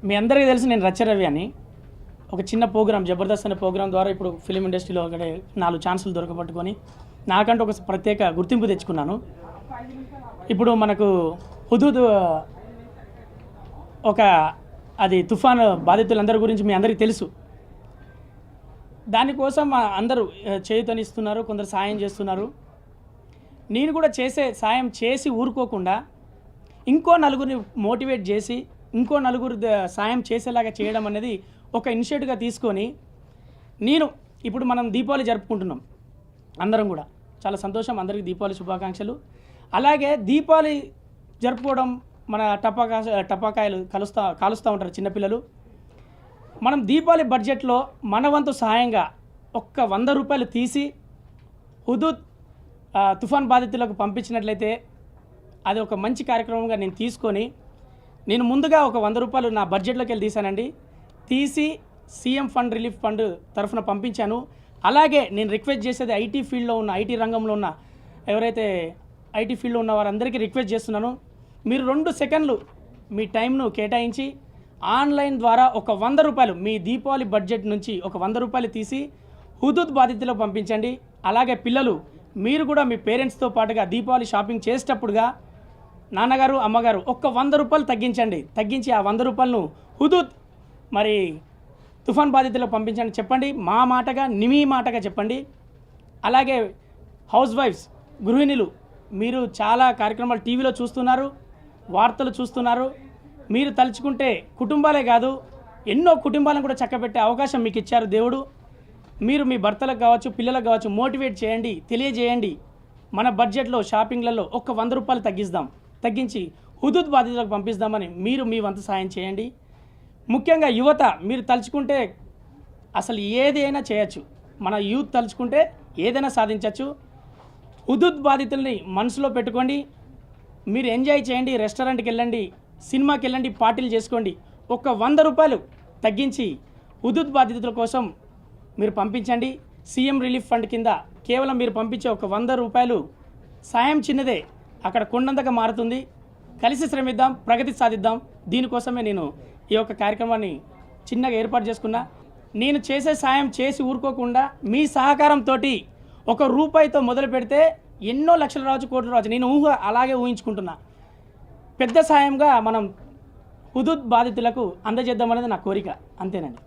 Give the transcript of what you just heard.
మీ అందరికీ తెలిసి నేను రచ్చరవి అని ఒక చిన్న ప్రోగ్రామ్ జబర్దస్త్ అనే ప్రోగ్రామ్ ద్వారా ఇప్పుడు ఫిలిం ఇండస్ట్రీలో ఒకటే 4 ఛాన్సులు దొరకబట్టుకొని నాకంటూ ఒక ప్రత్యేక గుర్తింపు తెచ్చుకున్నాను. ఇప్పుడు మనకు హుదూద్ ఒక అది తుఫాన్ బాధితులందరి గురించి మీ అందరికీ తెలుసు. దానికోసం అందరూ చేయూతనిస్తున్నారు, కొందరు సాయం చేస్తున్నారు. నేను కూడా సాయం చేసి ఊరుకోకుండా ఇంకో నలుగురిని మోటివేట్ చేసి ఇంకో నలుగురు సాయం చేసేలాగా చేయడం అనేది ఒక ఇనిషియేటివ్గా తీసుకొని నేను ఇప్పుడు మనం దీపావళి జరుపుకుంటున్నాం అందరం కూడా. చాలా సంతోషం, అందరికీ దీపావళి శుభాకాంక్షలు. అలాగే దీపావళి జరుపుకోవడం మన టపాకాయలు కాలుస్తూ ఉంటారు చిన్నపిల్లలు. మనం దీపావళి బడ్జెట్లో మన వంతు సహాయంగా ఒక్క 100 రూపాయలు తీసి హుదూద్ తుఫాన్ బాధితులకు పంపించినట్లయితే అది ఒక మంచి కార్యక్రమంగా నేను తీసుకొని నేను ముందుగా ఒక 100 రూపాయలు నా బడ్జెట్లోకి వెళ్ళి తీశానండి. తీసి సీఎం ఫండ్ రిలీఫ్ ఫండ్ తరఫున పంపించాను. అలాగే నేను రిక్వెస్ట్ చేసేది ఐటీ ఫీల్డ్లో ఉన్న ఐటీ రంగంలో ఉన్న ఎవరైతే ఐటీ ఫీల్డ్లో ఉన్న వారందరికీ రిక్వెస్ట్ చేస్తున్నాను, మీరు 2 సెకండ్లు మీ టైంను కేటాయించి ఆన్లైన్ ద్వారా ఒక 100 రూపాయలు మీ దీపావళి బడ్జెట్ నుంచి ఒక 100 రూపాయలు తీసి హుదూద్ బాధితులకు పంపించండి. అలాగే పిల్లలు మీరు కూడా మీ పేరెంట్స్తో పాటుగా దీపావళి షాపింగ్ చేసేటప్పుడుగా నాన్నగారు అమ్మగారు ఒక్క 100 రూపాయలు తగ్గించి ఆ 100 రూపాయలను హుదూద్ మరి తుఫాన్ బాధితులకు పంపించండి చెప్పండి. మా మాటగా మీ మాటగా చెప్పండి. అలాగే హౌస్ వైఫ్స్ గృహిణులు మీరు చాలా కార్యక్రమాలు టీవీలో చూస్తున్నారు, వార్తలు చూస్తున్నారు. మీరు తలుచుకుంటే కుటుంబాలే కాదు ఎన్నో కుటుంబాలను కూడా చక్కబెట్టే అవకాశం మీకు ఇచ్చారు దేవుడు. మీరు మీ భర్తలకు కావచ్చు పిల్లలకు కావచ్చు మోటివేట్ చేయండి, తెలియజేయండి. మన బడ్జెట్లో షాపింగ్లలో ఒక్క 100 రూపాయలు తగ్గించి హుదూద్ బాధితులకు పంపిస్తామని మీరు మీ వంతు సాయం చేయండి. ముఖ్యంగా యువత మీరు తలుచుకుంటే అసలు ఏదైనా చేయొచ్చు. మన యూత్ తలుచుకుంటే ఏదైనా సాధించవచ్చు. హుదూద్ బాధితుల్ని మనసులో పెట్టుకోండి. మీరు ఎంజాయ్ చేయండి, రెస్టారెంట్కి వెళ్ళండి, సినిమాకి వెళ్ళండి, పార్టీలు చేసుకోండి. ఒక్క 100 రూపాయలు తగ్గించి హుదూద్ బాధితుల కోసం మీరు పంపించండి. సీఎం రిలీఫ్ ఫండ్ కింద కేవలం మీరు పంపించే ఒక 100 రూపాయలు సాయం చిన్నదే అక్కడ కొండంతగా మారుతుంది. కలిసి శ్రమిద్దాం, ప్రగతి సాధిద్దాం. దీనికోసమే నేను ఈ యొక్క కార్యక్రమాన్ని చిన్నగా ఏర్పాటు చేసుకున్నా. నేను చేసే సాయం చేసి ఊరుకోకుండా మీ సహకారంతో ఒక రూపాయితో మొదలు పెడితే ఎన్నో లక్షలు రావచ్చు, కోట్లు రావచ్చు. నేను అలాగే ఊహించుకుంటున్నా. పెద్ద సాయంగా మనం హుదూద్ బాధితులకు అందజేద్దామనేది నా కోరిక. అంతేనండి.